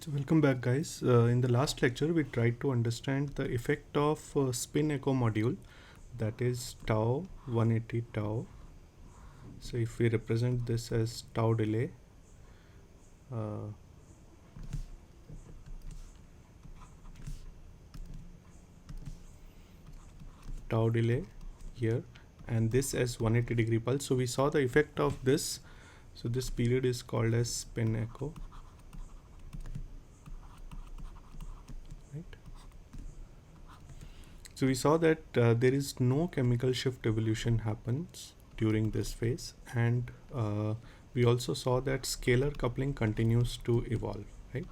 So welcome back, guys. In the last lecture, we tried to understand the effect of spin echo module, that is tau 180 tau. So if we represent this as tau delay, uh, tau delay here, and this as 180-degree pulse. So we saw the effect of this. So this period is called as spin echo, right? So we saw that there is no chemical shift evolution happens during this phase, and we also saw that scalar coupling continues to evolve, right?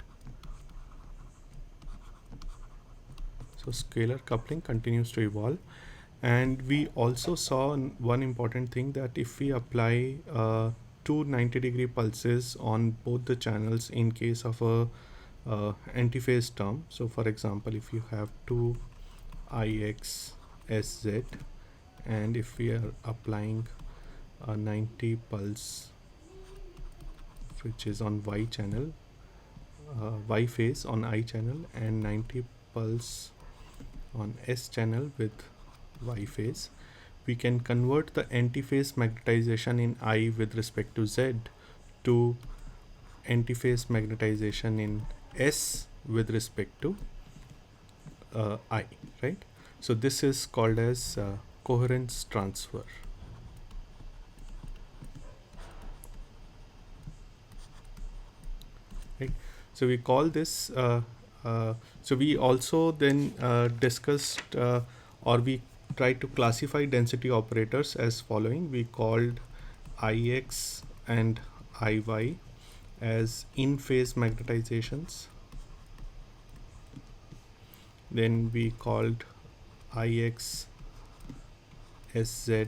So scalar coupling continues to evolve, and we also saw one important thing, that if we apply two 90-degree pulses on both the channels in case of a antiphase term. So for example, if you have two IX SZ, and if we are applying a 90 pulse which is on Y channel, Y phase on I channel, and 90 pulse on S channel with Y phase, we can convert the antiphase magnetization in I with respect to Z to antiphase magnetization in S with respect to I, right? So this is called as coherence transfer. Right? So we call this so we also then discussed or we tried to classify density operators as following. We called Ix and Iy as in phase magnetizations. Then we called Ix Sz,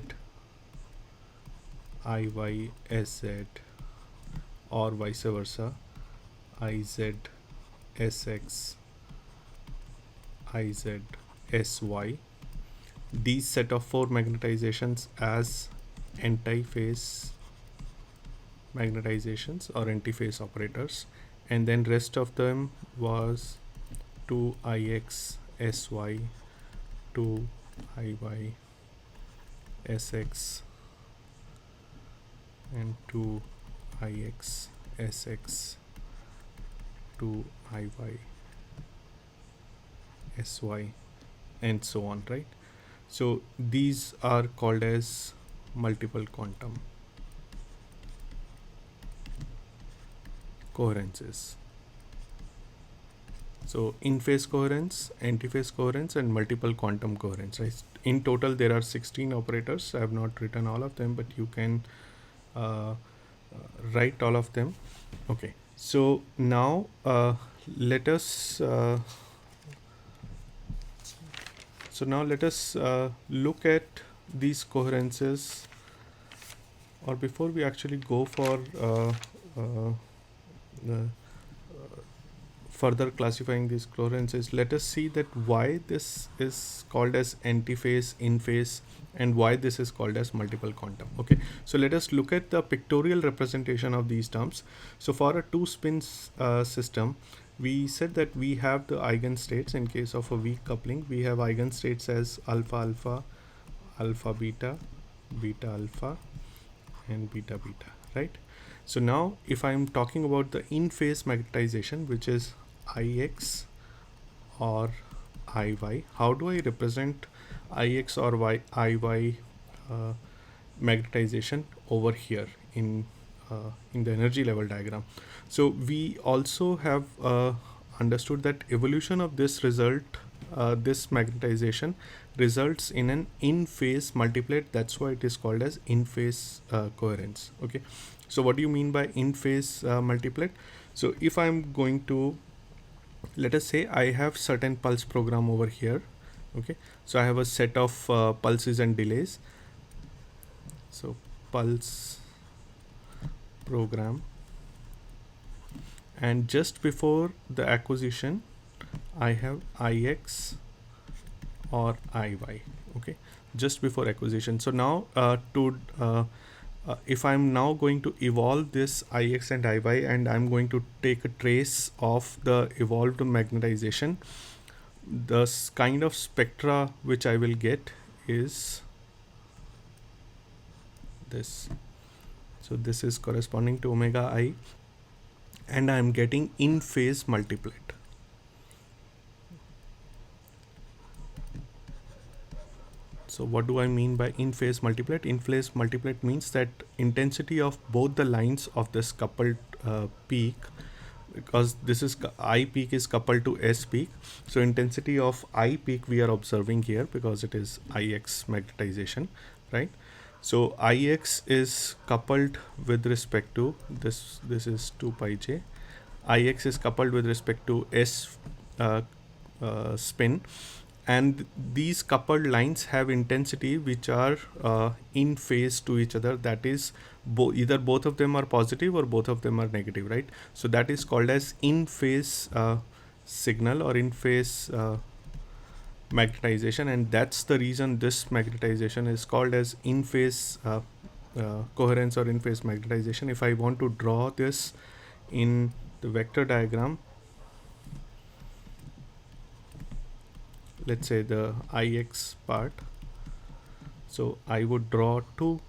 Iy Sz, or vice versa, Iz Sx, Iz Sy. These set of four magnetizations as antiphase magnetizations or antiphase operators, and then rest of them was 2Ix Sy, 2Iy Sx, and 2Ix Sx, 2Iy Sy, and so on, right? So these are called as multiple quantum coherences. So in-phase coherence, antiphase coherence, and multiple quantum coherence, right? In total, there are 16 operators. I have not written all of them, but you can write all of them. Okay. So now let us look at these coherences, or before we actually go for further classifying these coherences, let us see that why this is called as antiphase, in phase, and why this is called as multiple quantum. Okay, so let us look at the pictorial representation of these terms. So for a two spins system, we said that we have the eigenstates. In case of a weak coupling, we have eigenstates as alpha alpha, alpha beta, beta alpha, and beta beta, right? So now if I'm talking about the in phase magnetization, which is Ix or Iy, how do I represent Ix or Iy magnetization over here in the energy level diagram? So we also have understood that evolution of this result, this magnetization results in an in phase multiplet. That's why it is called as in phase coherence. Okay, so what do you mean by in phase multiplet? So if I'm going to, let us say I have certain pulse program over here. Okay, so I have a set of pulses and delays. So pulse program, and just before the acquisition I have Ix or Iy. Okay, just before acquisition. So now to if I'm now going to evolve this Ix and Iy, and I'm going to take a trace of the evolved magnetization, the kind of spectra which I will get is this. So this is corresponding to omega I, and I'm getting in phase multiplet. So what do I mean by in phase multiplet? In phase multiplet means that intensity of both the lines of this coupled peak, because this is I peak is coupled to S peak. So intensity of I peak we are observing here because it is Ix magnetization, right? So Ix is coupled with respect to this. This is 2 pi j. Ix is coupled with respect to S spin, and these coupled lines have intensity which are in phase to each other. That is, either both of them are positive or both of them are negative, right? So that is called as in phase signal or in phase magnetization, and that's the reason this magnetization is called as in phase coherence or in phase magnetization. If I want to draw this in the vector diagram, let's say the Ix part, so I would draw two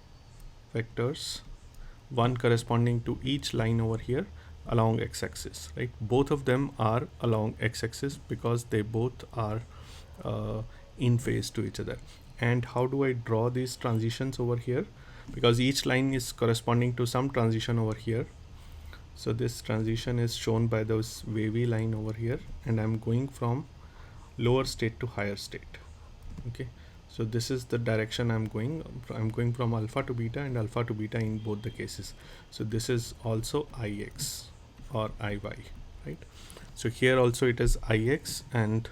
vectors, one corresponding to each line over here along x-axis, right? Both of them are along x-axis because they both are in phase to each other. And how do I draw these transitions over here? Because each line is corresponding to some transition over here. So this transition is shown by this wavy line over here, and I'm going from lower state to higher state. Okay, so this is the direction I'm going from alpha to beta and alpha to beta in both the cases. So this is also Ix or Iy, right? So here also it is Ix, and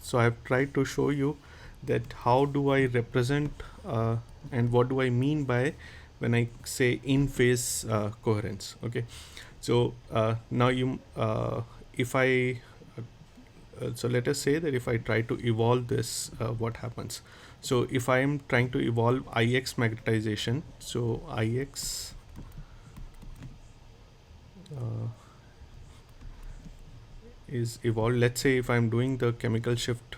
so I've tried to show you that how do I represent and what do I mean by when I say in phase coherence. Okay, so now you if I so let us say that if I try to evolve this, what happens? So if I am trying to evolve Ix magnetization, so Ix is evolved. Let's say if I'm doing the chemical shift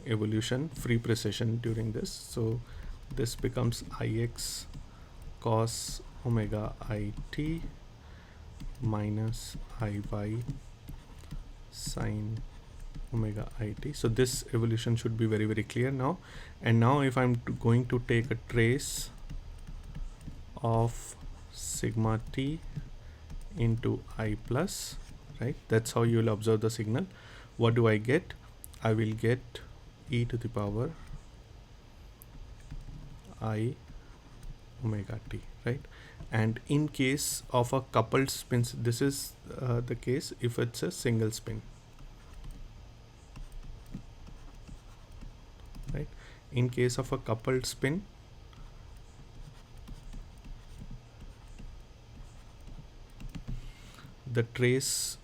evolution, free precession during this, so this becomes Ix cos omega it minus Iy sine omega it. So this evolution should be very, very clear now. And now if I'm going to take a trace of sigma t into I plus, right? That's how you will observe the signal. What do I get? I will get e to the power I omega t, right? And in case of a coupled spins, this is the case if it's a single spin, right? In case of a coupled spin, the trace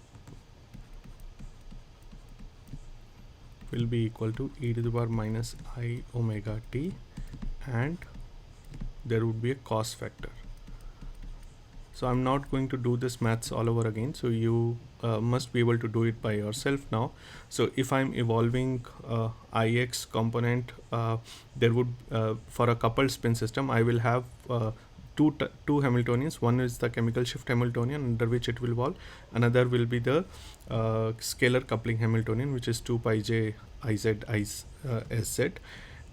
will be equal to e to the power minus I omega t, and there would be a cos factor. So I'm not going to do this maths all over again, so you must be able to do it by yourself now. So if I'm evolving Ix component, there would for a coupled spin system I will have two Hamiltonians. One is the chemical shift Hamiltonian under which it will evolve. Another will be the scalar coupling Hamiltonian, which is 2 pi j sz.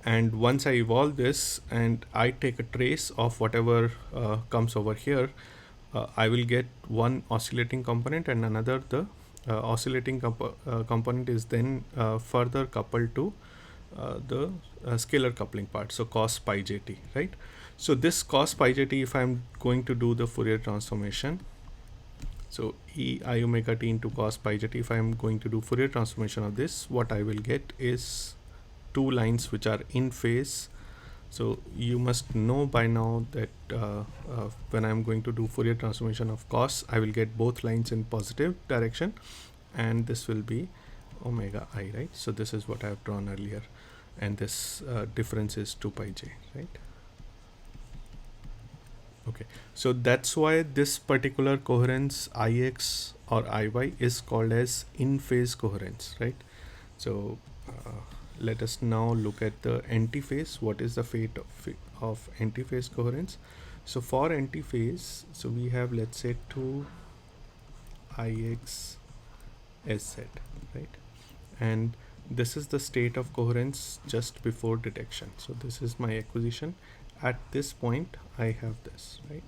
And once I evolve this and I take a trace of whatever comes over here, I will get one oscillating component, and another the oscillating component is then further coupled to the scalar coupling part, so cos pi jt, right? So this cos pi jt, if I'm going to do the Fourier transformation, so e I omega t into cos pi jt, if I'm going to do Fourier transformation of this, what I will get is two lines which are in phase. So you must know by now that when I'm going to do Fourier transformation of cos, I will get both lines in positive direction, and this will be omega I, right? So this is what I have drawn earlier, and this difference is 2 pi j, right? Okay, so that's why this particular coherence Ix or Iy is called as in-phase coherence, right? So let us now look at the antiphase. What is the fate of antiphase coherence? So for antiphase, so we have, let's say, two Ix SZ, right? And this is the state of coherence just before detection. So this is my acquisition. At this point, I have this, right?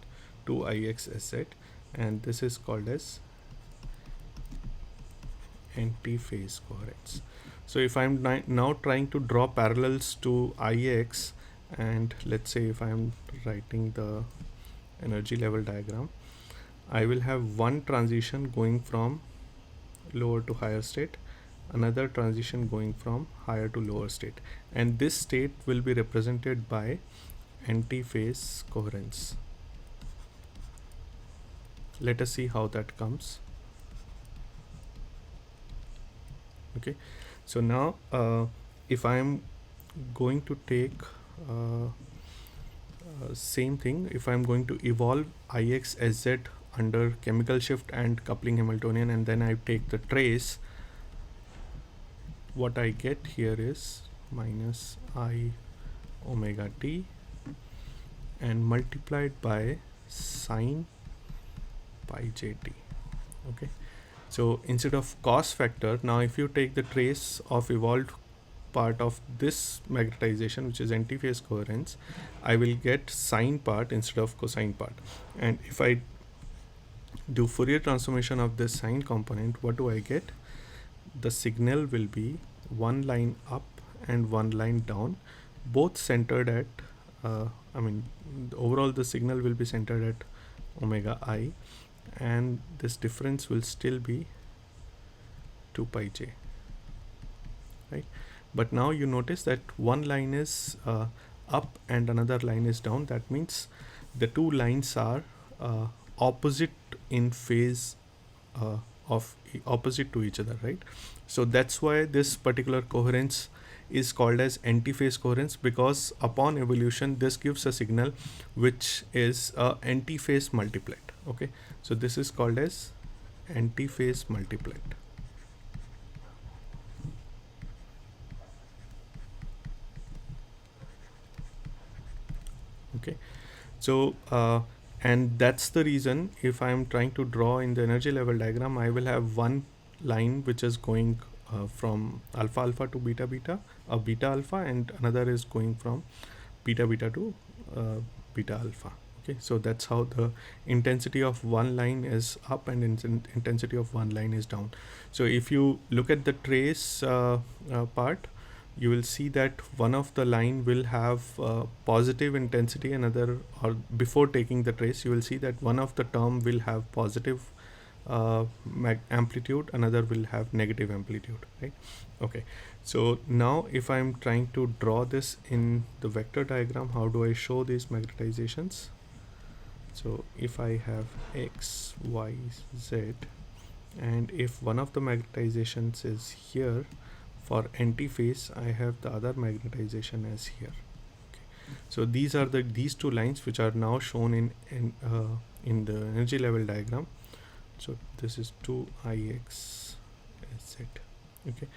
2IXSZ, and this is called as antiphase coherence. So if I'm now trying to draw parallels to Ix, and let's say if I'm writing the energy level diagram, I will have one transition going from lower to higher state, another transition going from higher to lower state, and this state will be represented by antiphase coherence. Let us see how that comes. Okay, so now if I am going to take same thing, if I am going to evolve IXSZ under chemical shift and coupling Hamiltonian, and then I take the trace, what I get here is minus I omega t and multiplied by sine pi j t. Okay, so instead of cos factor, now if you take the trace of evolved part of this magnetization, which is antiphase coherence, I will get sine part instead of cosine part. And if I do Fourier transformation of this sine component, what do I get? The signal will be one line up and one line down, both centered at overall the signal will be centered at omega I, and this difference will still be 2 pi j, right? But now you notice that one line is up and another line is down. That means the two lines are opposite in phase, of opposite to each other, right? So that's why this particular coherence is called as antiphase coherence, because upon evolution this gives a signal which is a antiphase multiplet. Okay, so this is called as antiphase multiplet. Okay, so and that's the reason if I'm trying to draw in the energy level diagram, I will have one line which is going from alpha alpha to beta beta, beta alpha, and another is going from beta beta to beta alpha. Okay, so that's how the intensity of one line is up and intensity of one line is down. So if you look at the trace part, you will see that one of the line will have positive intensity, another, or before taking the trace you will see that one of the term will have positive amplitude, another will have negative amplitude, right? Okay, so now if I'm trying to draw this in the vector diagram, how do I show these magnetizations? So if I have x, y, z, and if one of the magnetizations is here, for antiphase I have the other magnetization as here. Okay. So these are these two lines which are now shown in the energy level diagram. So this is 2IX Z. Okay,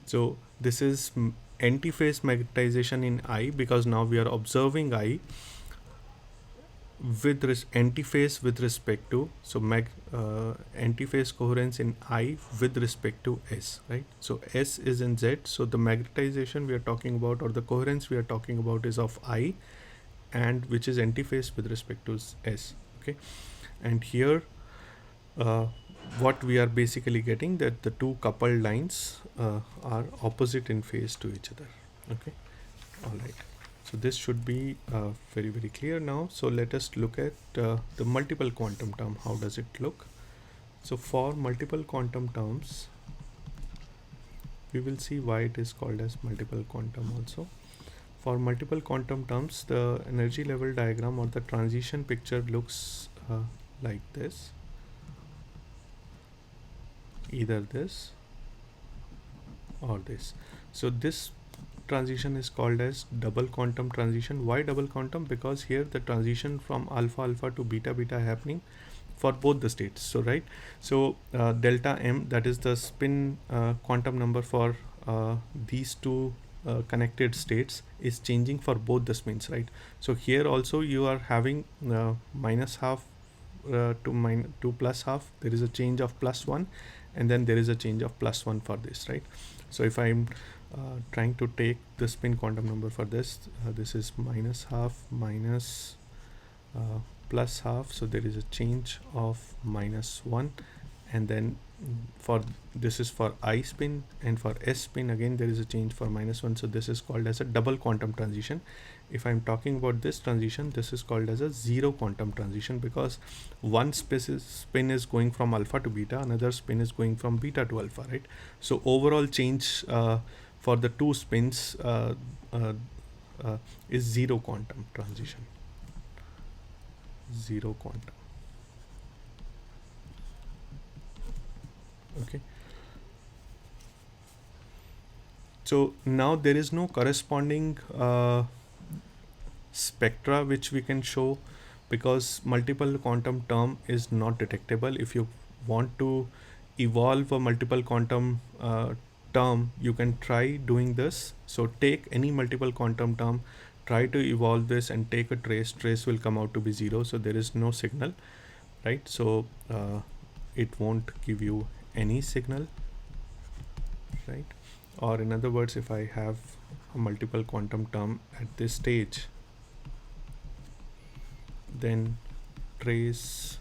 so this is antiphase magnetization in I, because now we are observing I with antiphase with respect to, so antiphase coherence in I with respect to S, right? So S is in Z, so the magnetization we are talking about, or the coherence we are talking about, is of I, and which is antiphase with respect to S. Okay, and here what we are basically getting, that the two coupled lines are opposite in phase to each other. Okay, all right. So this should be very, very clear now. So let us look at the multiple quantum term. How does it look? So for multiple quantum terms, we will see why it is called as multiple quantum also. For multiple quantum terms, the energy level diagram or the transition picture looks like this. Either this or this. So this transition is called as double quantum transition. Why double quantum? Because here the transition from alpha alpha to beta beta happening for both the states. So right, so delta m, that is the spin quantum number for these two connected states, is changing for both the spins, right? So here also you are having minus half to plus half. There is a change of plus 1, and then there is a change of plus 1 for this, right? So if I'm trying to take the spin quantum number for this, this is minus half minus plus half, so there is a change of minus 1, and then for this is for I spin, and for S spin again there is a change for minus 1, so this is called as a double quantum transition. If I'm talking about this transition, this is called as a zero quantum transition, because one spin is going from alpha to beta, another spin is going from beta to alpha, right? So overall change for the two spins is zero quantum transition. Zero quantum. Okay. So now there is no corresponding spectra which we can show, because multiple quantum term is not detectable. If you want to evolve a multiple quantum term, you can try doing this. So take any multiple quantum term, try to evolve this and take a trace will come out to be 0, so there is no signal, right? So it won't give you any signal, right? Or in other words, if I have a multiple quantum term at this stage, then trace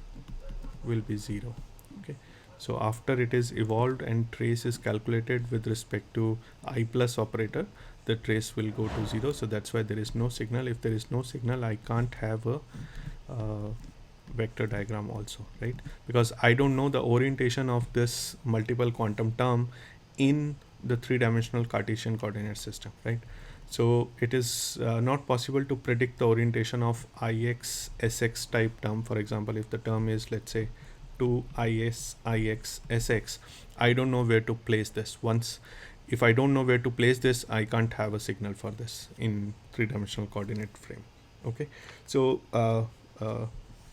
will be 0. Okay, so after it is evolved and trace is calculated with respect to I plus operator, the trace will go to 0. So that's why there is no signal. If there is no signal, I can't have a vector diagram also, right? Because I don't know the orientation of this multiple quantum term in the three-dimensional Cartesian coordinate system, right? So it is not possible to predict the orientation of Ix Sx type term. For example, if the term is, let's say, 2Is Ix Sx, I don't know where to place this. If I don't know where to place this, I can't have a signal for this in three-dimensional coordinate frame. Okay, so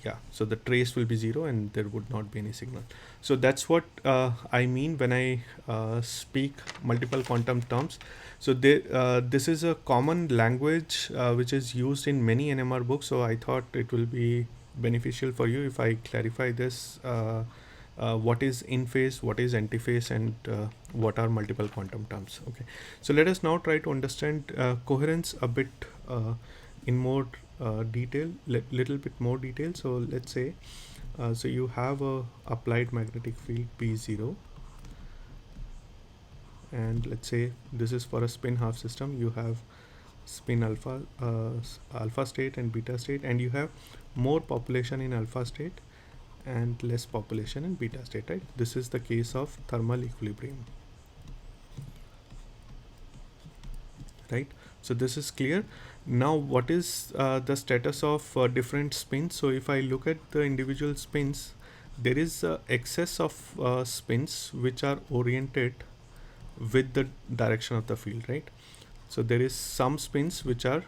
yeah, so the trace will be 0 and there would not be any signal. So that's what I mean when I speak multiple quantum terms. So this is a common language which is used in many NMR books, so I thought it will be beneficial for you if I clarify this, what is in phase, what is antiphase, and what are multiple quantum terms. Okay, so let us now try to understand coherence a bit in more detail, little bit more detail. So let's say so you have a applied magnetic field P0, and let's say this is for a spin half system. You have spin alpha alpha state and beta state, and you have more population in alpha state and less population in beta state, right? This is the case of thermal equilibrium, right? So this is clear. Now what is the status of different spins? So if I look at the individual spins, there is excess of spins which are oriented with the direction of the field, right? So there is some spins which are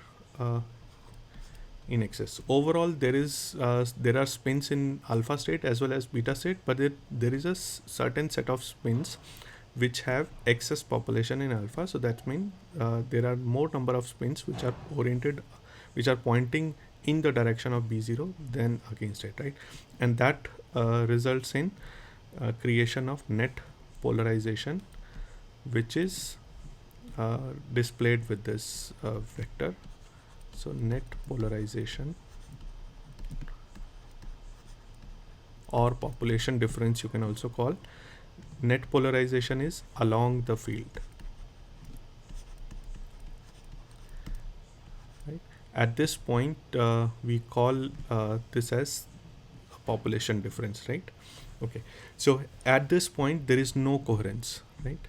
in excess. Overall, there are spins in alpha state as well as beta state, but there is a certain set of spins which have excess population in alpha. So that means there are more number of spins which are oriented, which are pointing in the direction of B0 than against it, right? And that results in creation of net polarization, which is displayed with this vector. So net polarization or population difference, you can also call. Net polarization is along the field, right? At this point we call this as a population difference, right? Okay, so at this point there is no coherence, right?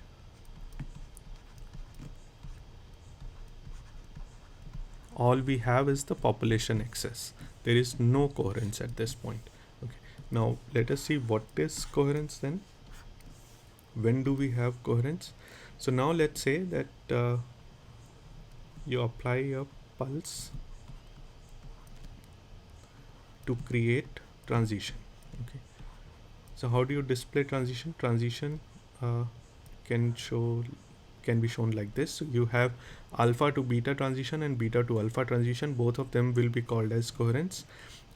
All we have is the population excess. There is no coherence at this point. Okay, now let us see what is coherence then. When do we have coherence? So now let's say that you apply a pulse to create transition. Okay, so how do you display transition? Transition uh, can show can be shown like this. So you have alpha to beta transition and beta to alpha transition. Both of them will be called as coherence.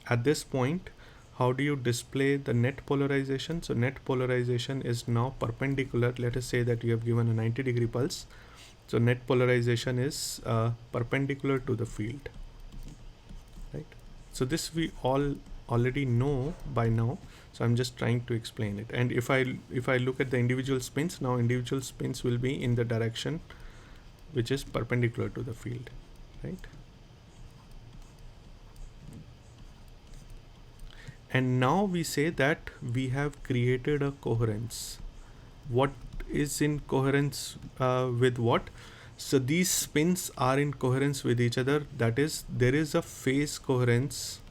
At this point, how do you display the net polarization? So net polarization is now perpendicular. Let us say that you have given a 90-degree pulse. So net polarization is perpendicular to the field, right? So this we all already know by now. So I'm just trying to explain it. And if I look at the individual spins, now individual spins will be in the direction which is perpendicular to the field, right? And now we say that we have created a coherence. What is in coherence with what? So these spins are in coherence with each other. That is, there is a phase coherence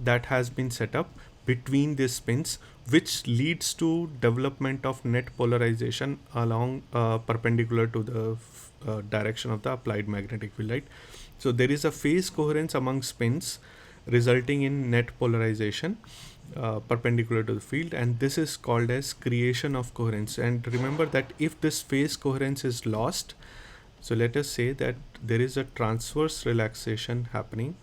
that has been set up between these spins, which leads to development of net polarization along perpendicular to the direction of the applied magnetic field, right? So there is a phase coherence among spins resulting in net polarization perpendicular to the field, and this is called as creation of coherence. And remember that if this phase coherence is lost, so let us say that there is a transverse relaxation happening,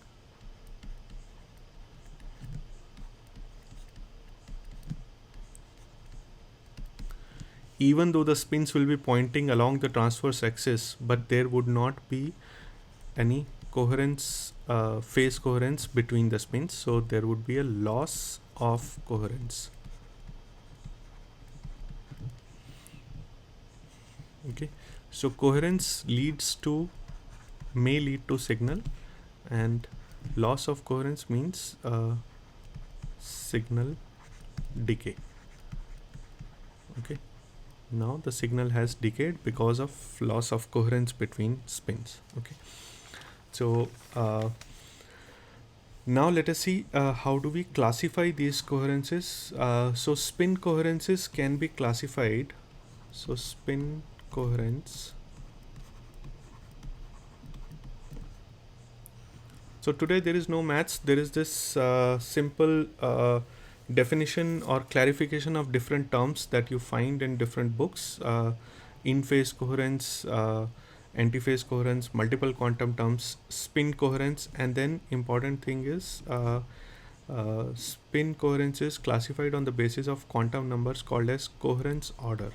even though the spins will be pointing along the transverse axis, but there would not be any coherence, phase coherence between the spins. So there would be a loss of coherence. Okay, so coherence may lead to signal, and loss of coherence means signal decay. Okay, now the signal has decayed because of loss of coherence between spins. Okay, so now let us see how do we classify these coherences. So spin coherences can be classified. So spin coherence. So today there is no maths. There is this simple definition or clarification of different terms that you find in different books. In-phase coherence, anti-phase coherence, multiple quantum terms, spin coherence, and then important thing is spin coherence is classified on the basis of quantum numbers called as coherence order.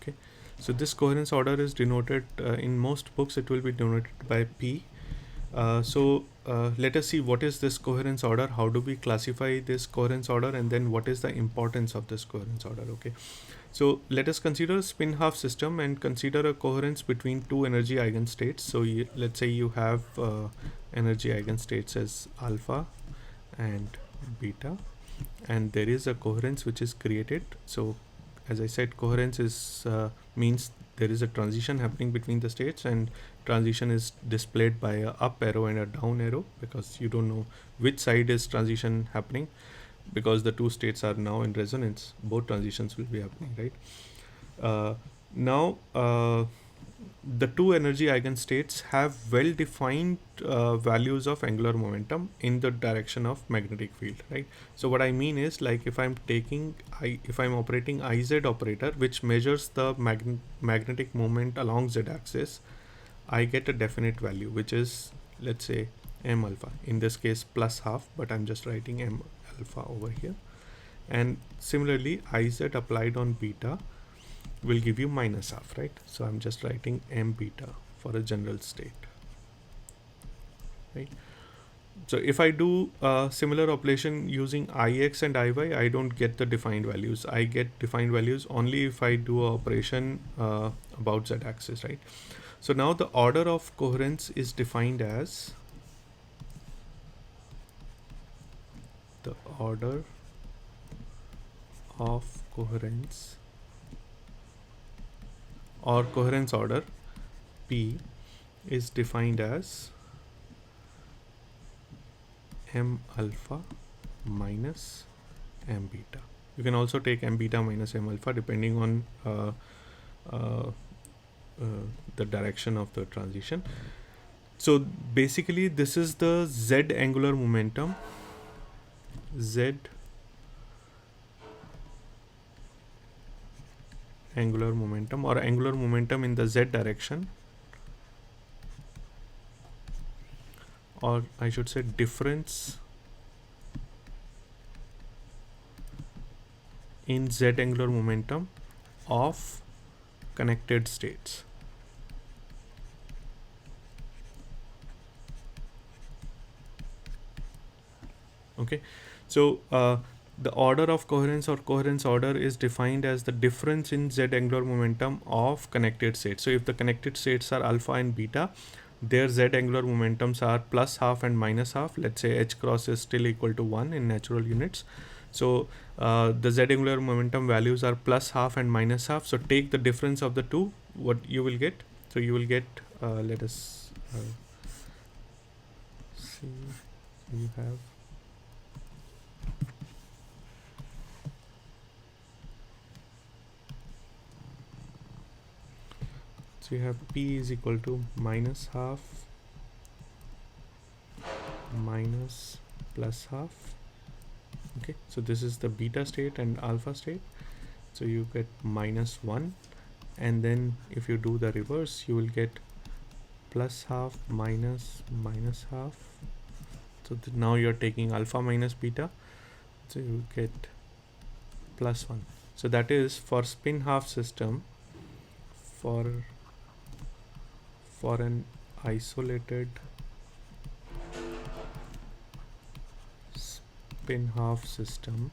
Okay, so this coherence order is denoted in most books. It will be denoted by P. Let us see what is this coherence order, how do we classify this coherence order, and then what is the importance of this coherence order. Okay, so let us consider a spin half system and consider a coherence between two energy eigenstates. So let's say you have energy eigenstates as alpha and beta, and there is a coherence which is created. So as I said, coherence is means there is a transition happening between the states, and transition is displayed by a up arrow and a down arrow, because you don't know which side is transition happening, because the two states are now in resonance. Both transitions will be happening, right? Now the two energy eigenstates have well defined values of angular momentum in the direction of magnetic field, right? So what I mean is, like, if I'm operating IZ operator, which measures the magnetic moment along Z axis, I get a definite value, which is, let's say, m alpha, in this case plus half, but I'm just writing m alpha over here. And similarly, IZ applied on beta will give you minus half, right? So I'm just writing m beta for a general state, right? So if I do a similar operation using Ix and Iy, I don't get the defined values. I get defined values only if I do an operation about Z axis, right? So now the order of coherence is defined as the order of coherence, or coherence order P, is defined as m alpha minus m beta. You can also take m beta minus m alpha depending on uh, the direction of the transition. So basically this is the z angular momentum, z angular momentum or angular momentum in the z direction, or I should say difference in z angular momentum of connected states. Okay, so the order of coherence or coherence order is defined as the difference in z angular momentum of connected states. So if the connected states are alpha and beta, their z angular momentums are plus half and minus half. Let's say h cross is still equal to 1 in natural units. So the z angular momentum values are plus half and minus half. So take the difference of the two, what you will get. So you will get, let us see, you have so you have P is equal to minus half minus plus half. Okay, so this is the beta state and alpha state. So you get minus 1, and then if you do the reverse, you will get plus half minus minus half. So now you're taking alpha minus beta, so you get plus 1. So that is for spin half system, for an isolated spin half system,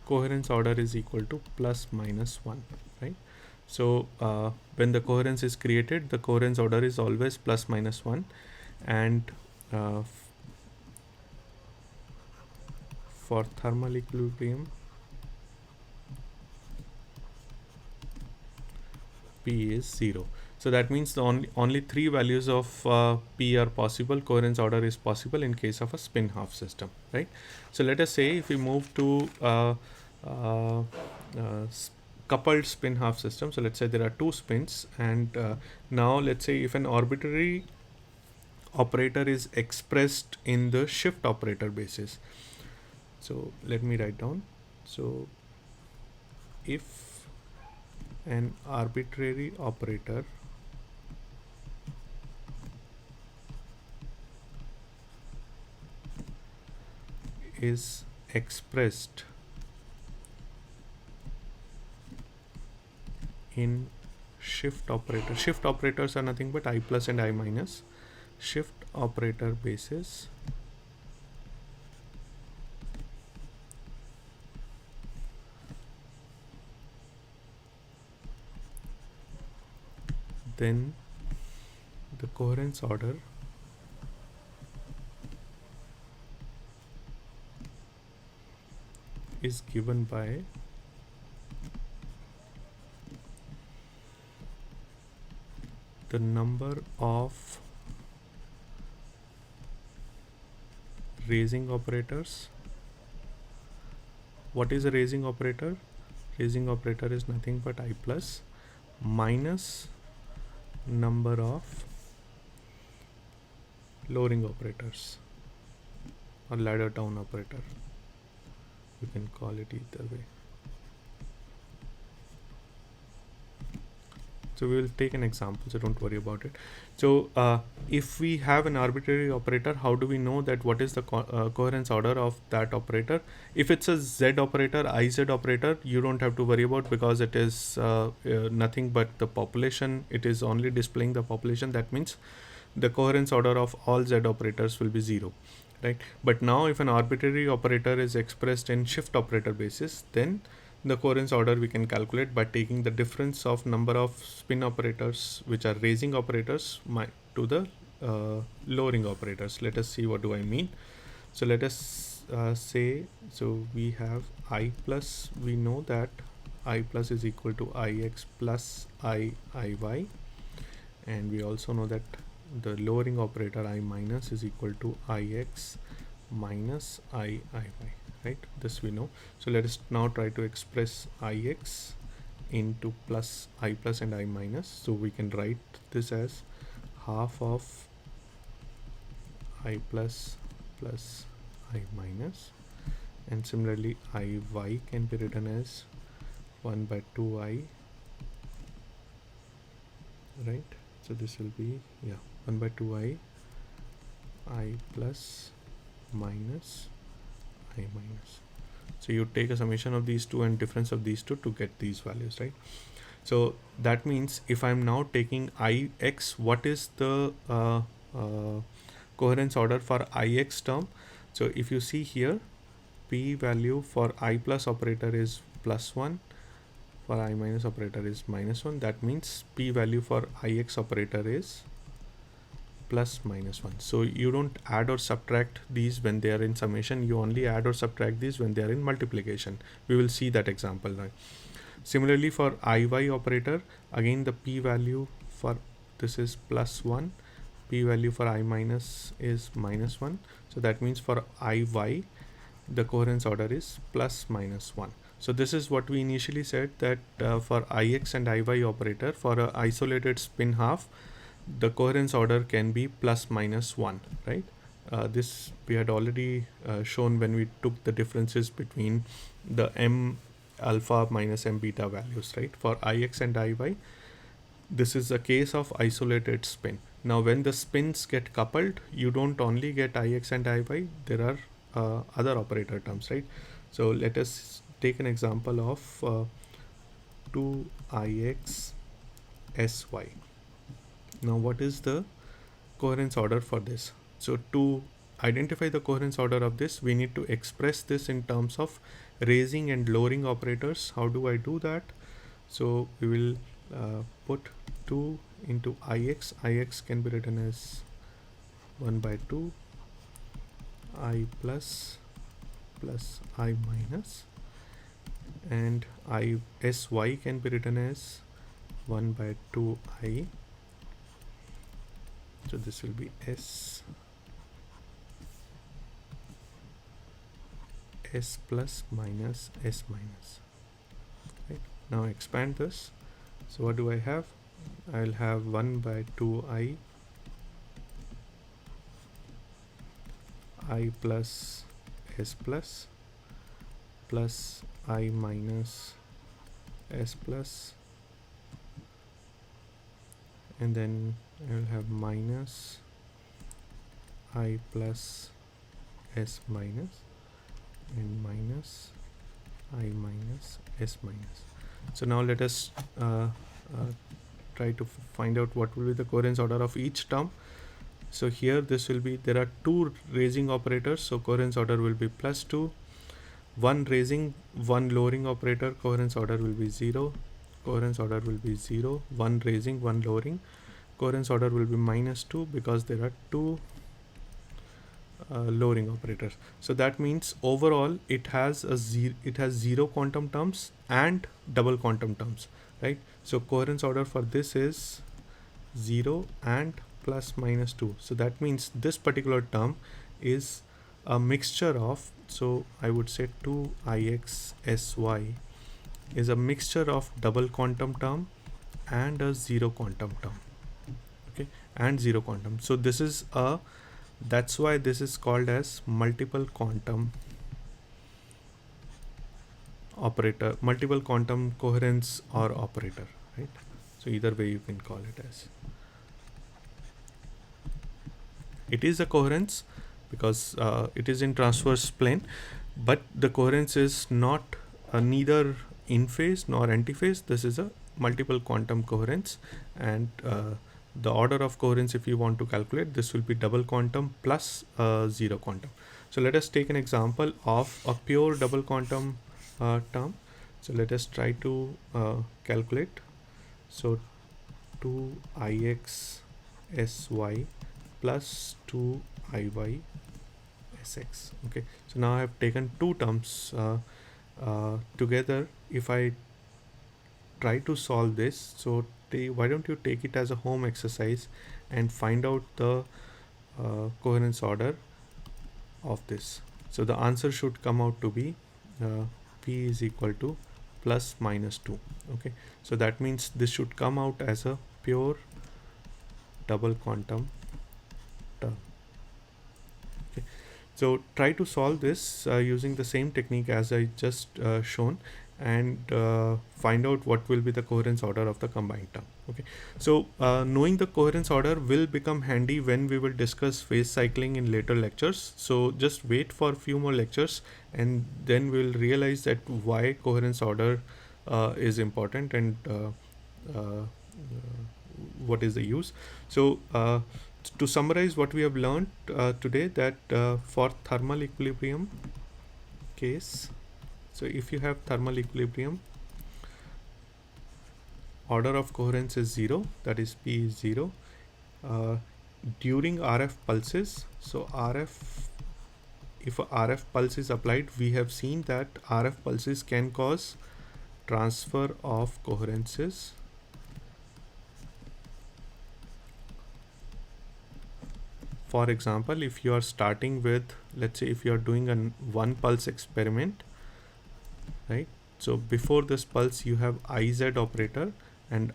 coherence order is equal to plus minus 1, right? So when the coherence is created, the coherence order is always plus minus 1, and for thermal equilibrium, P is 0. So that means the only three values of P are possible. Coherence order is possible in case of a spin half system, right? So let us say if we move to coupled spin half system. So let's say there are two spins, and now let's say if an arbitrary operator is expressed in the shift operator basis. So let me write down. So if an arbitrary operator is expressed in shift operator, shift operators are nothing but I plus and I minus, shift operator basis, then the coherence order is given by the number of raising operators. What is a raising operator? Raising operator is nothing but I plus minus number of lowering operators or ladder down operator. You can call it either way. So we will take an example, so don't worry about it. So if we have an arbitrary operator, how do we know that what is the coherence order of that operator? If it's a Z operator, IZ operator, you don't have to worry about, because it is nothing but the population. It is only displaying the population. That means the coherence order of all Z operators will be 0, right? But now if an arbitrary operator is expressed in shift operator basis, then the coherence order we can calculate by taking the difference of number of spin operators, which are raising operators, to the lowering operators. Let us see what do I mean. So let us say, so we have I plus, we know that I plus is equal to Ix plus Iy, and we also know that the lowering operator I minus is equal to Ix minus I y, right? This we know. So let us now try to express ix into plus I plus and I minus. So we can write this as half of I plus plus I minus, and similarly I y can be written as 1 by 2I, right? So this will be, yeah, 1 by 2I I plus minus I minus. So you take a summation of these two and difference of these two to get these values, right? So that means if I'm now taking ix, what is the coherence order for ix term? So if you see here, p value for I plus operator is +1, for I minus operator is -1. That means p value for ix operator is plus -1. So you don't add or subtract these when they are in summation. You only add or subtract these when they are in multiplication. We will see that example now. Similarly for IY operator, again the p value for this is +1, p value for I minus is -1. So that means for IY, the coherence order is +-1. So this is what we initially said, that for IX and IY operator, for a isolated spin half, the coherence order can be +-1, right? This we had already shown when we took the differences between the m alpha minus m beta values, right? For Ix and Iy, this is a case of isolated spin. Now when the spins get coupled, you don't only get Ix and Iy, there are other operator terms, right? So let us take an example of 2Ix Sy. Now what is the coherence order for this? So to identify the coherence order of this, we need to express this in terms of raising and lowering operators. How do I do that? So we will put 2 into Ix. Ix can be written as 1 by 2 I plus plus I minus, and Sy can be written as 1 by 2I. So this will be S plus minus S minus, right? Now expand this. So what do I have? I'll have 1 by 2I I plus S plus I minus S plus, and then I will have minus I plus S minus and minus I minus S minus. So now let us try to find out what will be the coherence order of each term. So here this will be, there are two raising operators, so coherence order will be +2. One raising, one lowering operator, coherence order will be 0. Coherence order will be 0. One raising, one lowering, coherence order will be -2, because there are two lowering operators. So that means overall it has zero quantum terms and double quantum terms, right? So coherence order for this is 0 and +-2. So that means this particular term is a mixture of, so I would say 2Ix Sy is a mixture of double quantum term and a zero quantum term, okay, and zero quantum. So this is a, that's why this is called as multiple quantum operator, multiple quantum coherence or operator, right? So either way you can call it as. It is a coherence because it is in transverse plane, but the coherence is not neither in phase nor antiphase. This is a multiple quantum coherence, and the order of coherence, if you want to calculate, this will be double quantum plus zero quantum. So let us take an example of a pure double quantum term. So let us try to calculate. So 2Ix Sy plus 2Iy Sx. Okay, so now I have taken two terms together. If I try to solve this, so why don't you take it as a home exercise and find out the coherence order of this. So the answer should come out to be P is equal to plus minus 2. Okay, so that means this should come out as a pure double quantum term. Okay, so try to solve this using the same technique as I just shown, and find out what will be the coherence order of the combined term. Okay, so knowing the coherence order will become handy when we will discuss phase cycling in later lectures. So just wait for a few more lectures, and then we'll realize that why coherence order is important, and what is the use. So to summarize what we have learned today, that for thermal equilibrium case, so if you have thermal equilibrium, order of coherence is 0, that is P is 0 during RF pulses. So if a RF pulse is applied, we have seen that RF pulses can cause transfer of coherences. For example, if you are starting with, let's say if you are doing a one pulse experiment, right? So before this pulse you have IZ operator, and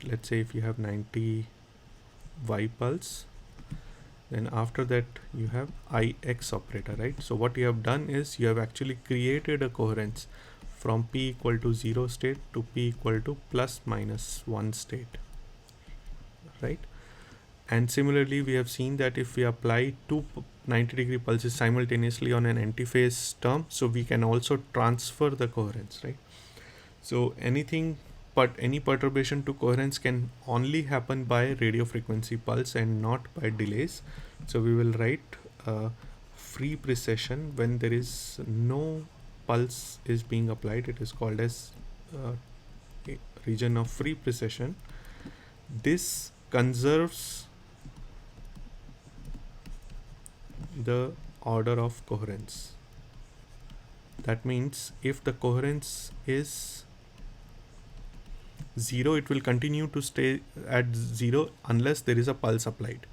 let's say if you have 90 Y pulse, then after that you have IX operator, right? So what you have done is you have actually created a coherence from P equal to 0 state to P equal to plus minus 1 state, right? And similarly, we have seen that if we apply two 90-degree pulses simultaneously on an antiphase term, so we can also transfer the coherence, right? So any perturbation to coherence can only happen by radio frequency pulse and not by delays. So we will write free precession when there is no pulse is being applied. It is called as a region of free precession. This conserves the order of coherence. That means if the coherence is 0, it will continue to stay at 0 unless there is a pulse applied.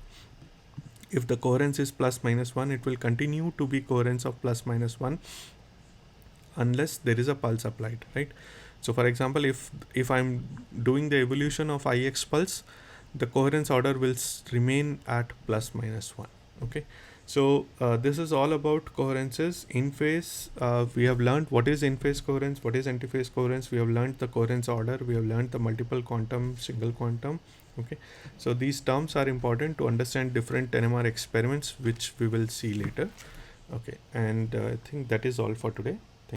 If the coherence is plus minus 1, it will continue to be coherence of plus minus 1 unless there is a pulse applied, right? So for example, if I'm doing the evolution of IX pulse, the coherence order will remain at plus minus 1. Okay, so this is all about coherences in phase. We have learned what is in phase coherence, what is antiphase coherence. We have learned the coherence order. We have learned the multiple quantum, single quantum. Okay, so these terms are important to understand different NMR experiments, which we will see later. Okay, and I think that is all for today.